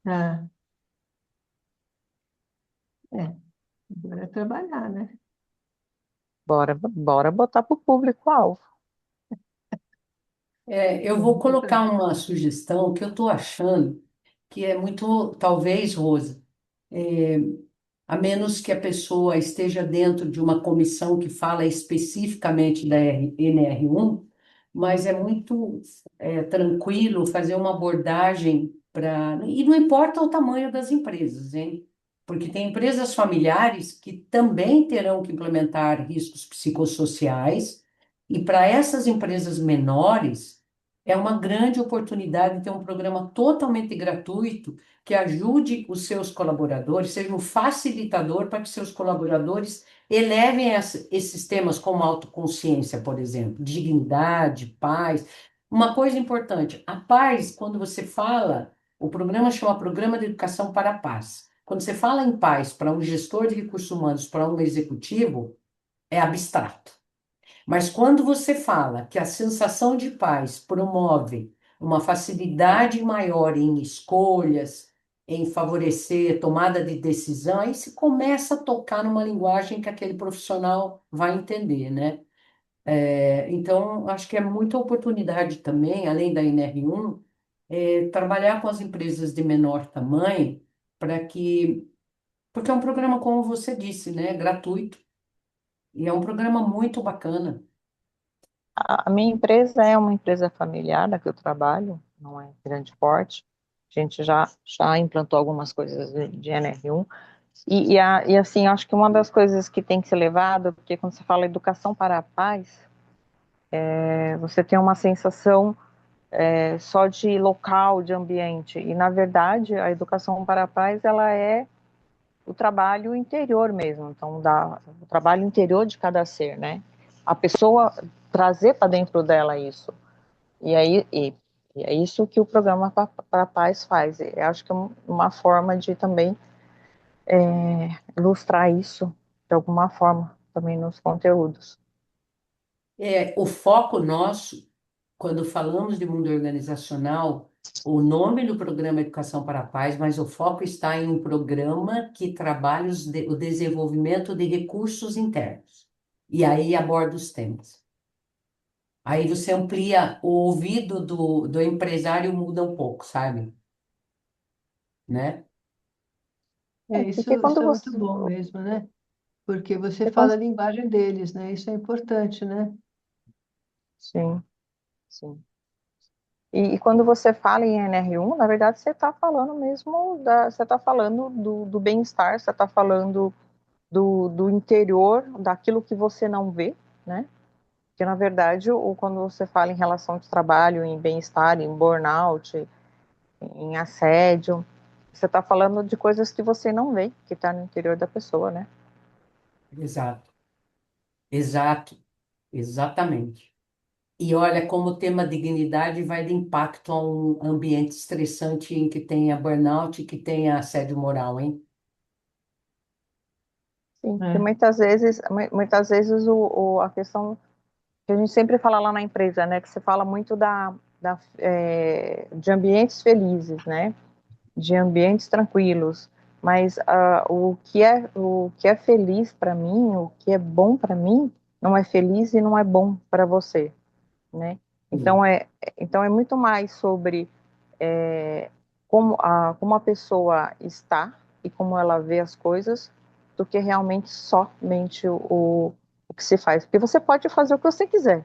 [SPEAKER 3] Ah, agora é trabalhar, né?
[SPEAKER 6] Bora botar para o público-alvo.
[SPEAKER 1] Eu vou colocar uma sugestão que eu estou achando que é muito, talvez, Rose, é, a menos que a pessoa esteja dentro de uma comissão que fala especificamente da NR1, mas é muito tranquilo fazer uma abordagem para. E não importa o tamanho das empresas, hein? Porque tem empresas familiares que também terão que implementar riscos psicossociais, e para essas empresas menores, é uma grande oportunidade ter um programa totalmente gratuito que ajude os seus colaboradores, seja um facilitador para que seus colaboradores elevem esses temas como autoconsciência, por exemplo, dignidade, paz. Uma coisa importante, a paz, quando você fala, o programa chama Programa de Educação para a Paz. Quando você fala em paz para um gestor de recursos humanos, para um executivo, é abstrato. Mas quando você fala que a sensação de paz promove uma facilidade maior em escolhas, em favorecer tomada de decisão, aí se começa a tocar numa linguagem que aquele profissional vai entender, né? Então, acho que é muita oportunidade também, além da NR1, trabalhar com as empresas de menor tamanho para que, porque é um programa, como você disse, né, gratuito, e é um programa muito bacana.
[SPEAKER 6] A minha empresa é uma empresa familiar na que eu trabalho, não é grande porte. A gente já implantou algumas coisas de NR1. E assim, acho que uma das coisas que tem que ser levado, porque quando você fala educação para a paz, você tem uma sensação só de local, de ambiente. E, na verdade, a educação para a paz, ela é o trabalho interior mesmo. Então, o trabalho interior de cada ser, né? A pessoa trazer para dentro dela isso. E é isso que o programa para a paz faz. Eu acho que é uma forma de também ilustrar isso de alguma forma. também nos conteúdos.
[SPEAKER 1] O foco nosso, quando falamos de mundo organizacional, o nome do programa é Educação para a Paz, mas o foco está em um programa que trabalha o desenvolvimento de recursos internos. E aí aborda os temas. Aí você amplia o ouvido do empresário, muda um pouco, sabe? Né?
[SPEAKER 3] Isso,
[SPEAKER 6] Porque
[SPEAKER 3] isso
[SPEAKER 6] quando
[SPEAKER 3] é muito
[SPEAKER 6] você,
[SPEAKER 3] bom mesmo, né? Porque você
[SPEAKER 6] porque
[SPEAKER 3] fala
[SPEAKER 6] quando-
[SPEAKER 3] a linguagem deles, né? Isso é importante, né?
[SPEAKER 6] sim, sim. E quando você fala em NR1, na verdade você está falando mesmo você está falando do bem-estar, você está falando do interior, daquilo que você não vê, né? Porque, na verdade, quando você fala em relação de trabalho, em bem-estar, em burnout, em assédio, você está falando de coisas que você não vê, que está no interior da pessoa, né?
[SPEAKER 1] Exato, exato, exatamente. E olha como o tema dignidade vai de impacto a um ambiente estressante em que tenha burnout e que tenha assédio moral, hein?
[SPEAKER 6] Sim, porque
[SPEAKER 3] É,
[SPEAKER 6] muitas vezes a questão que a gente sempre fala lá na empresa, né? Que você fala muito de ambientes felizes, né? De ambientes tranquilos. Mas o que é feliz para mim, o que é bom para mim, não é feliz e não é bom para você, né? Então
[SPEAKER 1] Sim.
[SPEAKER 6] é, então é muito mais sobre é, como a pessoa está e como ela vê as coisas, do que realmente somente o que se faz. Porque você pode fazer o que você quiser,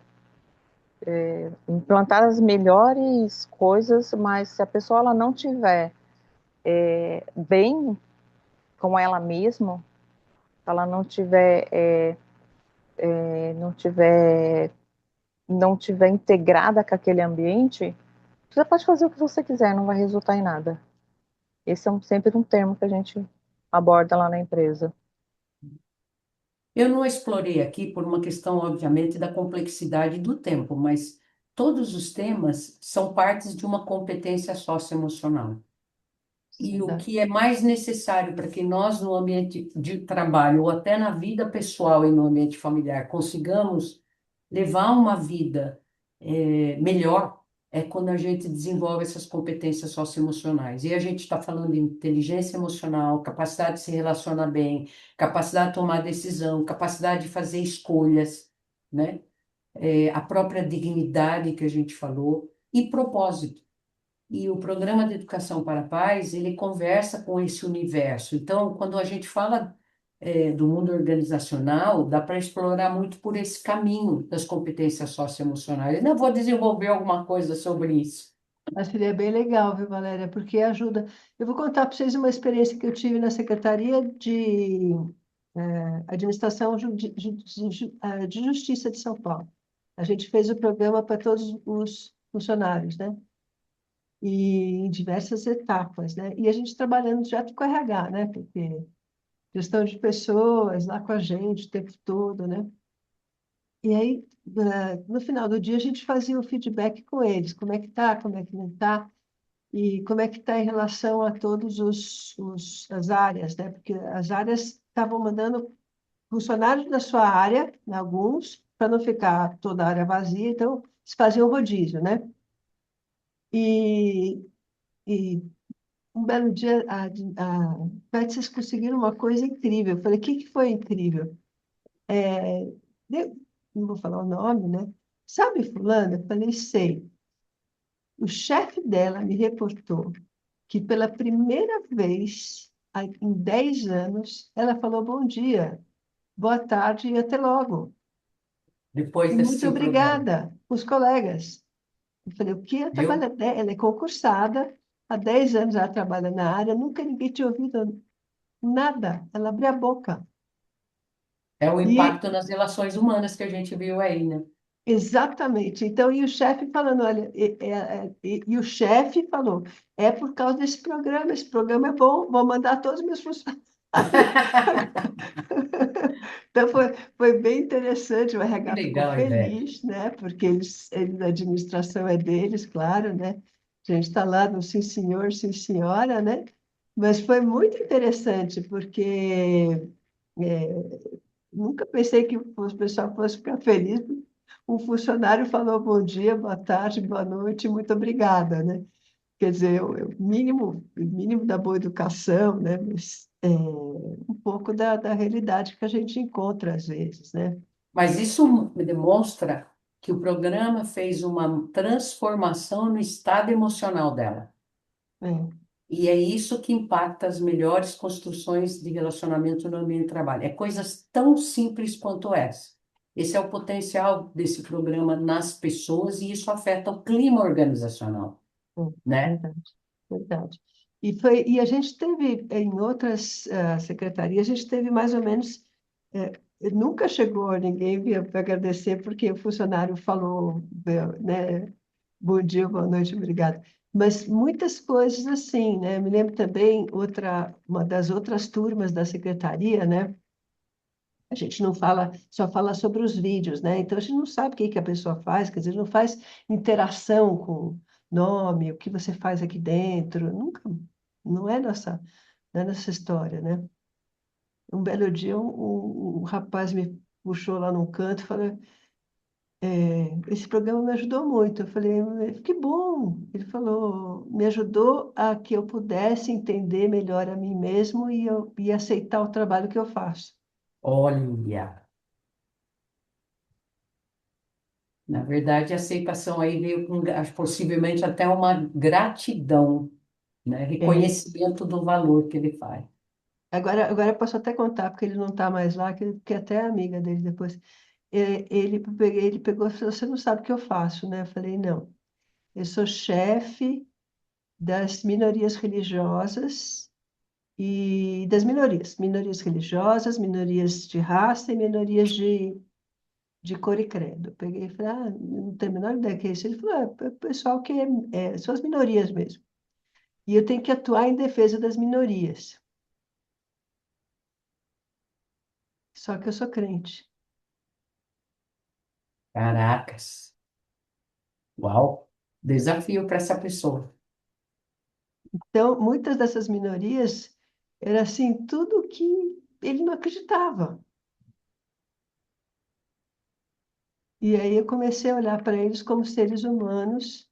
[SPEAKER 6] implantar as melhores coisas, mas se a pessoa ela não tiver bem com ela mesma, se ela não tiver integrada com aquele ambiente, você pode fazer o que você quiser, não vai resultar em nada. Esse é sempre um termo que a gente aborda lá na empresa.
[SPEAKER 1] Eu não explorei aqui por uma questão, obviamente, da complexidade do tempo, mas todos os temas são partes de uma competência socioemocional. E o
[SPEAKER 3] verdade.
[SPEAKER 1] que é mais necessário para que nós, no ambiente de trabalho, ou até na vida pessoal e no ambiente familiar, consigamos levar uma vida melhor, é quando a gente desenvolve essas competências socioemocionais. E a gente está falando de inteligência emocional, capacidade de se relacionar bem, capacidade de tomar decisão, capacidade de fazer escolhas, né? A própria dignidade que a gente falou, e propósito. E o programa de Educação para a Paz, ele conversa com esse universo. Então, quando a gente fala, do mundo organizacional, dá para explorar muito por esse caminho das competências socioemocionais. Eu ainda vou desenvolver alguma coisa sobre isso.
[SPEAKER 3] Mas seria bem legal, viu, Valéria? Porque ajuda. Eu vou contar para vocês uma experiência que eu tive na Secretaria de Administração de Justiça de São Paulo. A gente fez o programa para todos os funcionários, né? E em diversas etapas, né? E a gente trabalhando direto com RH, né? Porque gestão de pessoas lá com a gente o tempo todo, né? E aí, no final do dia, a gente fazia o feedback com eles, como é que tá, como é que não tá, e como é que está em relação a todos as áreas, né? Porque as áreas estavam mandando funcionários da sua área, né, alguns, para não ficar toda a área vazia, então eles faziam rodízio, né? E, e um belo dia, Beth, vocês conseguiram uma coisa incrível. Eu falei, o que que foi incrível? Não vou falar o nome, né? Sabe fulana? Eu falei, sei. O chefe dela me reportou que pela primeira vez em 10 anos, ela falou bom dia, boa tarde e até logo.
[SPEAKER 1] Depois
[SPEAKER 3] E
[SPEAKER 1] de assistir
[SPEAKER 3] muito
[SPEAKER 1] o programa,
[SPEAKER 3] obrigada, os colegas. Eu falei, o que ela
[SPEAKER 1] viu?
[SPEAKER 3] trabalha? Ela é concursada, há 10 anos ela trabalha na área, nunca ninguém tinha ouvido nada. Ela abria a boca.
[SPEAKER 1] É o
[SPEAKER 3] E
[SPEAKER 1] impacto nas relações humanas que a gente viu aí, né?
[SPEAKER 3] exatamente. Então, e o chefe falando, olha, e o chefe falou, é por causa desse programa, esse programa é bom, vou mandar todos os meus funcionários. Então, foi bem interessante, o
[SPEAKER 1] Que
[SPEAKER 3] RH ficou
[SPEAKER 1] legal, Ivete.
[SPEAKER 3] feliz, né? Porque a administração é deles, claro, né? A gente está lá no sim, senhor, sim, senhora, né? Mas foi muito interessante, porque nunca pensei que o pessoal fosse ficar feliz. Um funcionário falou bom dia, boa tarde, boa noite, muito obrigada, né? Quer dizer, o mínimo da boa educação, né? Mas um pouco da realidade que a gente encontra às vezes, né?
[SPEAKER 1] Mas isso demonstra que o programa fez uma transformação no estado emocional dela.
[SPEAKER 3] É,
[SPEAKER 1] E é isso que impacta as melhores construções de relacionamento no ambiente de trabalho. É coisas tão simples quanto essa. Esse é o potencial desse programa nas pessoas e isso afeta o clima organizacional, né?
[SPEAKER 3] verdade, verdade. E a gente teve, em outras secretarias, a gente teve mais ou menos. eh, Nunca chegou ninguém vir para agradecer porque o funcionário falou, né? Bom dia, boa noite, obrigada. Mas muitas coisas assim, né? Me lembro também uma das outras turmas da secretaria, né? A gente não fala, só fala sobre os vídeos, né? Então a gente não sabe o que que a pessoa faz, quer dizer, não faz interação com nome, o que você faz aqui dentro, nunca, não é nossa história, né? Um belo dia um rapaz me puxou lá num canto e falou, esse programa me ajudou muito. Eu falei, que bom. Ele falou, me ajudou a que eu pudesse entender melhor a mim mesmo e aceitar o trabalho que eu faço.
[SPEAKER 1] Olha, na verdade, a aceitação aí veio com possivelmente até uma gratidão, né?
[SPEAKER 3] É.
[SPEAKER 1] Reconhecimento do valor que ele faz.
[SPEAKER 3] Agora eu posso até contar, porque ele não está mais lá, que até é amiga dele depois. Ele pegou e falou, você não sabe o que eu faço, né? Eu falei, não. Eu sou chefe das minorias religiosas e das minorias religiosas, minorias de raça e minorias de cor e credo. Eu peguei e falei, não tenho a menor ideia que é isso. Ele falou, é o pessoal que são as minorias mesmo. E eu tenho que atuar em defesa das minorias. Só que eu sou crente.
[SPEAKER 1] Caracas, uau, desafio para essa pessoa.
[SPEAKER 3] Então, muitas dessas minorias era assim, tudo que ele não acreditava. E aí eu comecei a olhar para eles como seres humanos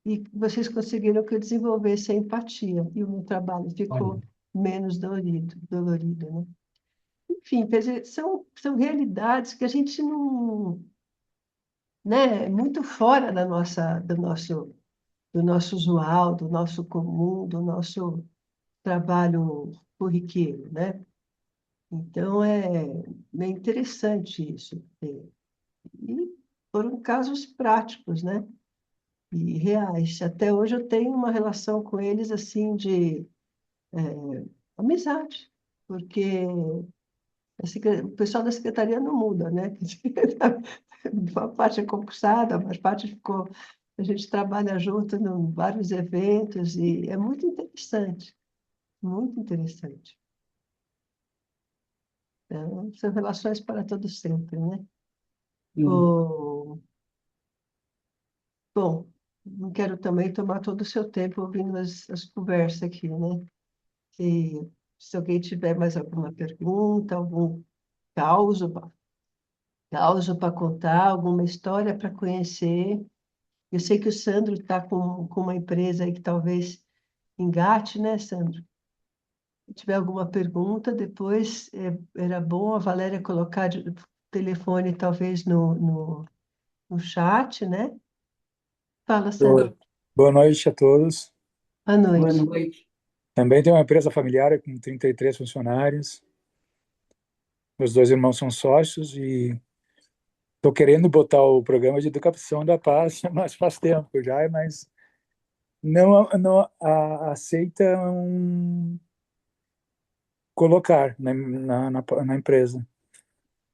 [SPEAKER 3] e vocês conseguiram que eu desenvolvesse a empatia e o meu trabalho
[SPEAKER 1] Olha,
[SPEAKER 3] ficou menos dolorido, né? Enfim, quer dizer, são realidades que a gente não, né, é muito fora do nosso usual, do nosso comum, do nosso trabalho corriqueiro, né? Então, é interessante isso. E foram casos práticos, né? E reais. Até hoje eu tenho uma relação com eles, assim, de amizade, porque o pessoal da secretaria não muda, né? Quer dizer, uma parte é concursada, uma parte ficou... A gente trabalha junto em vários eventos e é muito interessante, muito interessante. Então, são relações para todo sempre, né?
[SPEAKER 1] sim.
[SPEAKER 3] O, Bom, não quero também tomar todo o seu tempo ouvindo as conversas aqui, né? Se alguém tiver mais alguma pergunta, algum caos para contar, alguma história para conhecer. Eu sei que o Sandro está com uma empresa aí que talvez engate, né, Sandro? Se tiver alguma pergunta, depois era bom a Valéria colocar o telefone talvez no chat, né? Fala, Sandro.
[SPEAKER 7] Oi. Boa noite a todos.
[SPEAKER 3] Boa
[SPEAKER 1] Boa
[SPEAKER 3] noite.
[SPEAKER 1] noite.
[SPEAKER 7] Também tenho uma empresa familiar com 33 funcionários. Meus dois irmãos são sócios e estou querendo botar o programa de educação da paz, mas faz tempo já, mas não aceitam colocar na empresa.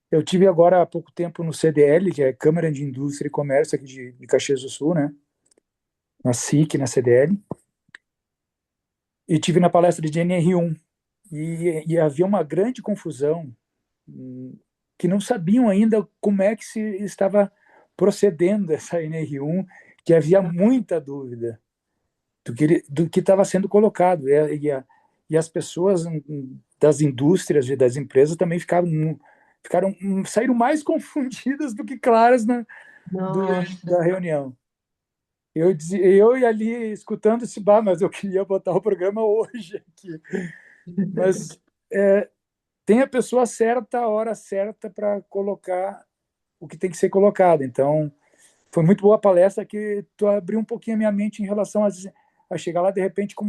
[SPEAKER 7] Eu tive agora há pouco tempo no CDL, que é Câmara de Indústria e Comércio aqui de Caxias do Sul, né? Na SIC, na CDL, e tive na palestra de NR1. E havia uma grande confusão, que não sabiam ainda como é que se estava procedendo essa NR1, que havia muita dúvida do que estava sendo colocado. E as pessoas das indústrias e das empresas também ficavam saíram mais confundidas do que claras durante
[SPEAKER 3] Nossa.
[SPEAKER 7] da reunião. Eu e ali escutando esse bar, mas eu queria botar o programa hoje aqui. Mas tem a pessoa certa, a hora certa para colocar o que tem que ser colocado. Então, foi muito boa a palestra, que tu abriu um pouquinho a minha mente em relação a chegar lá de repente com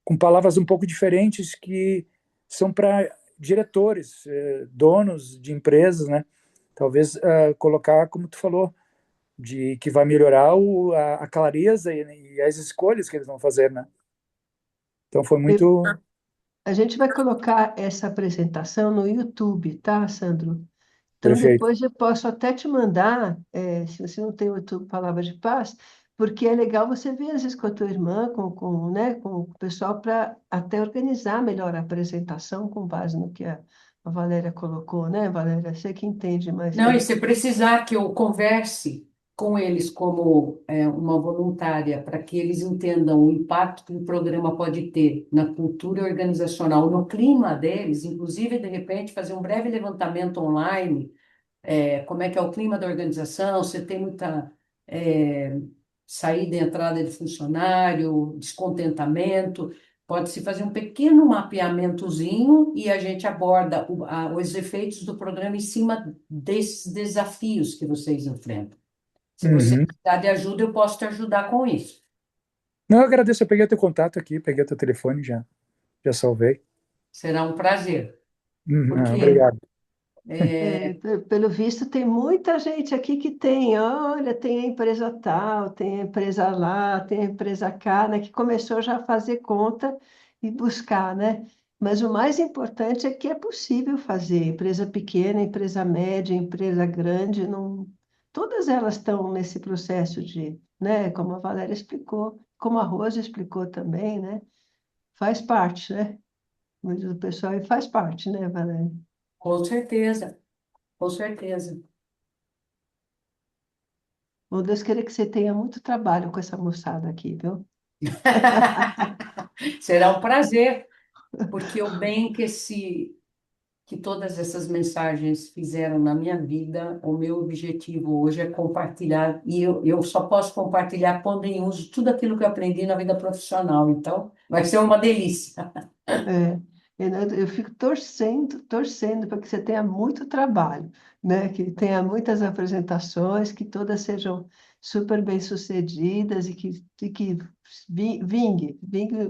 [SPEAKER 7] com palavras um pouco diferentes que são para diretores, donos de empresas, né? Talvez colocar, como tu falou, de que vai melhorar a clareza e as escolhas que eles vão fazer, né? Então foi muito
[SPEAKER 3] A gente vai colocar essa apresentação no YouTube, tá, Sandro? Então,
[SPEAKER 7] perfeito.
[SPEAKER 3] depois eu posso até te mandar, se você não tem o YouTube Palavra de Paz, porque é legal você ver, às vezes, com a tua irmã, né, com o pessoal, para até organizar melhor a apresentação com base no que a Valéria colocou, né, Valéria? Você que entende mais
[SPEAKER 1] Não, e
[SPEAKER 3] aí.
[SPEAKER 1] se precisar que eu converse com eles como uma voluntária, para que eles entendam o impacto que o programa pode ter na cultura organizacional, no clima deles, inclusive, de repente, fazer um breve levantamento online, como é que é o clima da organização, se tem muita é, saída e entrada de funcionário, descontentamento. Pode-se fazer um pequeno mapeamentozinho e a gente aborda os efeitos do programa em cima desses desafios que vocês enfrentam. Se você
[SPEAKER 7] Uhum.
[SPEAKER 1] precisar de ajuda, eu posso te ajudar com isso.
[SPEAKER 7] Não, eu agradeço, eu peguei teu contato aqui, peguei teu telefone, já salvei.
[SPEAKER 1] Será um prazer, porque
[SPEAKER 7] Obrigado.
[SPEAKER 3] Pelo visto, tem muita gente aqui que tem, olha, tem a empresa tal, tem a empresa lá, tem a empresa cá, né, que começou já a fazer conta e buscar, né? Mas o mais importante é que é possível fazer, empresa pequena, empresa média, empresa grande, não, todas elas estão nesse processo de, né, como a Valéria explicou, como a Rosa explicou também, né? Faz parte, né? Muito do pessoal e faz parte, né, Valéria?
[SPEAKER 1] com certeza, com certeza.
[SPEAKER 3] Bom, Deus queira que você tenha muito trabalho com essa moçada aqui, viu?
[SPEAKER 1] Será um prazer, porque o bem que todas essas mensagens fizeram na minha vida, o meu objetivo hoje é compartilhar, e eu só posso compartilhar pondo em uso tudo aquilo que eu aprendi na vida profissional. Então, vai ser uma delícia.
[SPEAKER 3] É, eu fico torcendo para que você tenha muito trabalho, né? Que tenha muitas apresentações, que todas sejam super bem-sucedidas e que vingue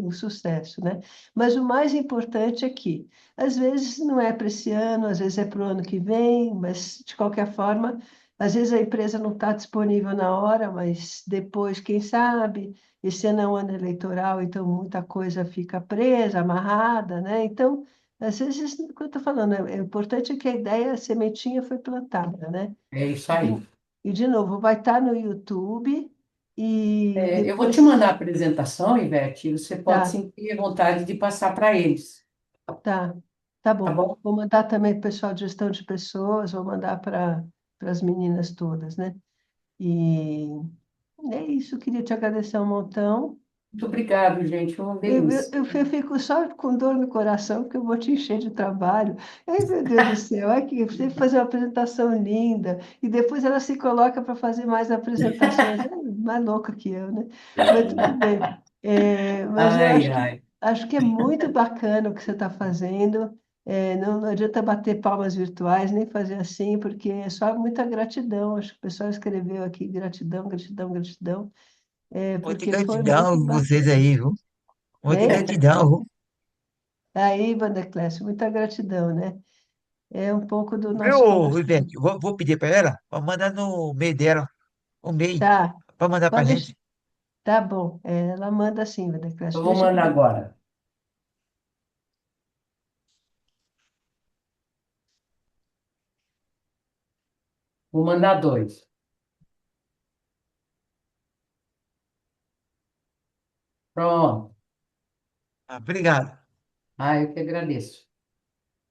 [SPEAKER 3] o sucesso, né? Mas o mais importante é que, às vezes, não é para esse ano, às vezes é para o ano que vem, mas, de qualquer forma, às vezes a empresa não está disponível na hora, mas depois, quem sabe. Esse ano é um ano eleitoral, então muita coisa fica presa, amarrada, né? Então, às vezes, o que eu estou falando, é importante é que a ideia, a sementinha foi plantada, né?
[SPEAKER 1] É isso
[SPEAKER 3] E de,
[SPEAKER 1] aí.
[SPEAKER 3] e, de novo, vai estar no YouTube e
[SPEAKER 1] Eu vou te mandar a
[SPEAKER 3] depois,
[SPEAKER 1] apresentação, Ivete, e você pode
[SPEAKER 3] tá,
[SPEAKER 1] sentir a vontade de passar para eles,
[SPEAKER 3] tá, tá
[SPEAKER 1] tá
[SPEAKER 3] bom.
[SPEAKER 1] bom?
[SPEAKER 3] Vou mandar também para o pessoal de gestão de pessoas, vou mandar para as meninas todas, né? E é isso, queria te agradecer um montão.
[SPEAKER 1] Muito obrigado, gente, foi uma delícia.
[SPEAKER 3] Eu fico só com dor no coração, porque eu vou te encher de trabalho. Ai, meu Deus do céu, é que você tem que fazer uma apresentação linda, e depois ela se coloca para fazer mais apresentações. É mais louca que eu, né? Mas tudo bem. Mas eu
[SPEAKER 1] Ai, ai.
[SPEAKER 3] acho que é muito bacana o que você está fazendo. Não adianta bater palmas virtuais, nem fazer assim, porque é só muita gratidão. Acho que o pessoal escreveu aqui gratidão, gratidão, gratidão,
[SPEAKER 2] Muita
[SPEAKER 3] porque foi muito
[SPEAKER 2] gratidão vocês
[SPEAKER 3] bacana.
[SPEAKER 2] aí, viu? Muita
[SPEAKER 3] Hein?
[SPEAKER 2] gratidão, viu?
[SPEAKER 3] Aí, Vanderclécio, muita gratidão, né? É um pouco do
[SPEAKER 2] Viu,
[SPEAKER 3] nosso coração.
[SPEAKER 2] Ivete? Vou pedir para ela para mandar no e-mail dela, um e-mail,
[SPEAKER 3] Tá,
[SPEAKER 2] para mandar para
[SPEAKER 3] pode
[SPEAKER 2] gente.
[SPEAKER 3] deixar. Tá bom. Ela manda assim, Vanderclécio.
[SPEAKER 1] Eu vou
[SPEAKER 3] Deixa
[SPEAKER 1] mandar
[SPEAKER 3] comigo.
[SPEAKER 1] agora. Vou mandar dois. Pronto.
[SPEAKER 2] Ah, obrigado.
[SPEAKER 1] Eu que agradeço.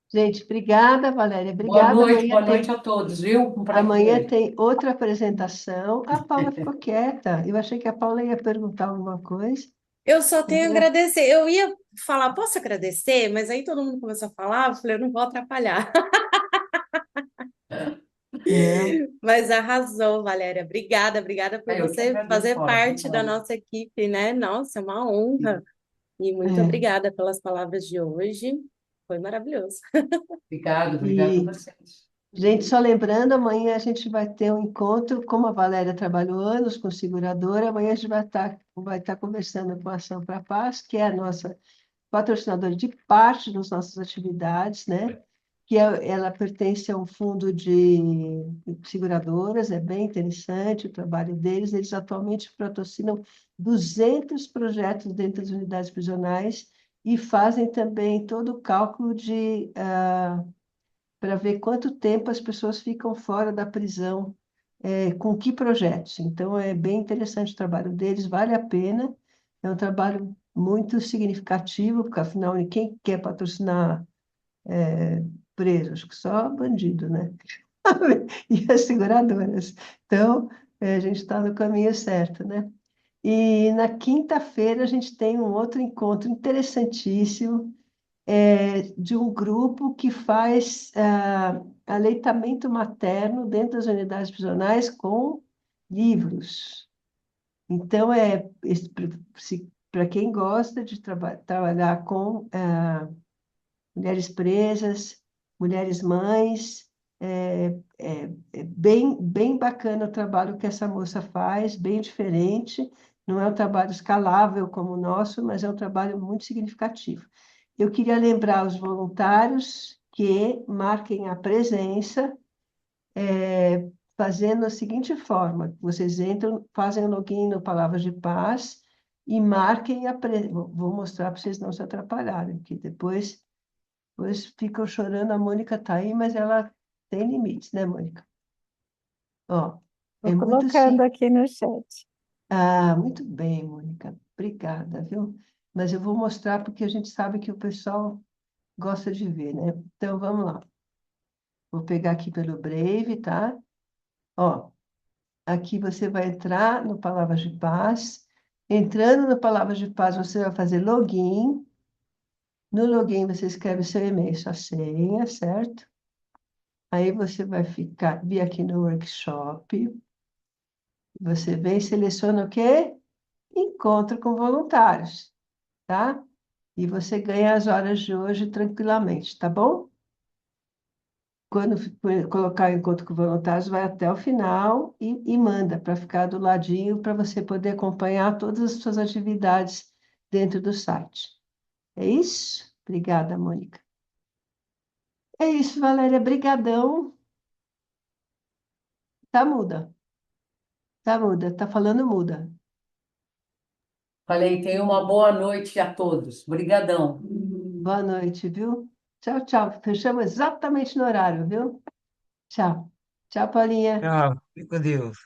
[SPEAKER 3] Gente, obrigada, Valéria. Obrigada.
[SPEAKER 1] Boa noite a todos, viu? Um
[SPEAKER 3] Amanhã
[SPEAKER 1] prazer.
[SPEAKER 3] tem outra apresentação. A Paula ficou quieta. Eu achei que a Paula ia perguntar alguma coisa.
[SPEAKER 8] Eu só tenho a
[SPEAKER 3] Entendeu?
[SPEAKER 8] agradecer. Eu ia falar, posso agradecer? Mas aí todo mundo começou a falar, eu falei, eu não vou atrapalhar.
[SPEAKER 3] Não,
[SPEAKER 8] Mas arrasou, Valéria. Obrigada, obrigada por
[SPEAKER 1] Eu que
[SPEAKER 8] você
[SPEAKER 1] agradeço,
[SPEAKER 8] fazer
[SPEAKER 1] Paula.
[SPEAKER 8] parte da
[SPEAKER 1] Obrigada.
[SPEAKER 8] nossa equipe, né? Nossa, é uma honra. E muito
[SPEAKER 3] é.
[SPEAKER 8] obrigada pelas palavras de hoje. Foi maravilhoso.
[SPEAKER 1] Obrigado a
[SPEAKER 3] E,
[SPEAKER 1] vocês.
[SPEAKER 3] gente, só lembrando, amanhã a gente vai ter um encontro, como a Valéria trabalhou anos com seguradora, amanhã a gente vai estar conversando com a Ação para a Paz, que é a nossa patrocinadora de parte das nossas atividades, né? Ela pertence a um fundo de seguradoras, é bem interessante o trabalho deles. Eles atualmente patrocinam 200 projetos dentro das unidades prisionais e fazem também todo o cálculo para ver quanto tempo as pessoas ficam fora da prisão, com que projetos. Então, é bem interessante o trabalho deles, vale a pena. É um trabalho muito significativo, porque afinal, quem quer patrocinar preso? Acho que só bandido, né? E as seguradoras. Então, a gente está no caminho certo, né? E na quinta-feira a gente tem um outro encontro interessantíssimo, de um grupo que faz aleitamento materno dentro das unidades prisionais com livros. Então, para quem gosta de trabalhar com mulheres presas, mulheres mães, é bem, bem bacana o trabalho que essa moça faz, bem diferente. Não é um trabalho escalável como o nosso, mas é um trabalho muito significativo. Eu queria lembrar os voluntários que marquem a presença, fazendo da seguinte forma: vocês entram, fazem o login no Palavras de Paz e marquem a presença. Vou mostrar para vocês não se atrapalharem, que depois ficam chorando. A Mônica está aí, mas ela tem limites, né, Mônica? Ó, é
[SPEAKER 6] Estou
[SPEAKER 3] muito
[SPEAKER 6] colocando
[SPEAKER 3] simples.
[SPEAKER 6] aqui no chat.
[SPEAKER 3] Ah, muito bem, Mônica. Obrigada, viu? Mas eu vou mostrar porque a gente sabe que o pessoal gosta de ver, né? Então, vamos lá. Vou pegar aqui pelo Brave, tá? Ó, aqui você vai entrar no Palavras de Paz. Entrando no Palavras de Paz, você vai fazer login. No login, você escreve seu e-mail, sua senha, certo? Aí você vai vir aqui no workshop. Você vem e seleciona o quê? Encontro com voluntários, tá? E você ganha as horas de hoje tranquilamente, tá bom? Quando colocar o encontro com voluntários, vai até o final e manda para ficar do ladinho para você poder acompanhar todas as suas atividades dentro do site. É isso? Obrigada, Mônica. É isso, Valéria. Brigadão. Tá muda. Tá muda. Tá falando muda.
[SPEAKER 1] Falei, tenha uma boa noite a todos. Obrigadão.
[SPEAKER 3] Boa noite, viu? Tchau, tchau. Fechamos exatamente no horário, viu? Tchau. Tchau, Paulinha.
[SPEAKER 2] Tchau, fique com Deus.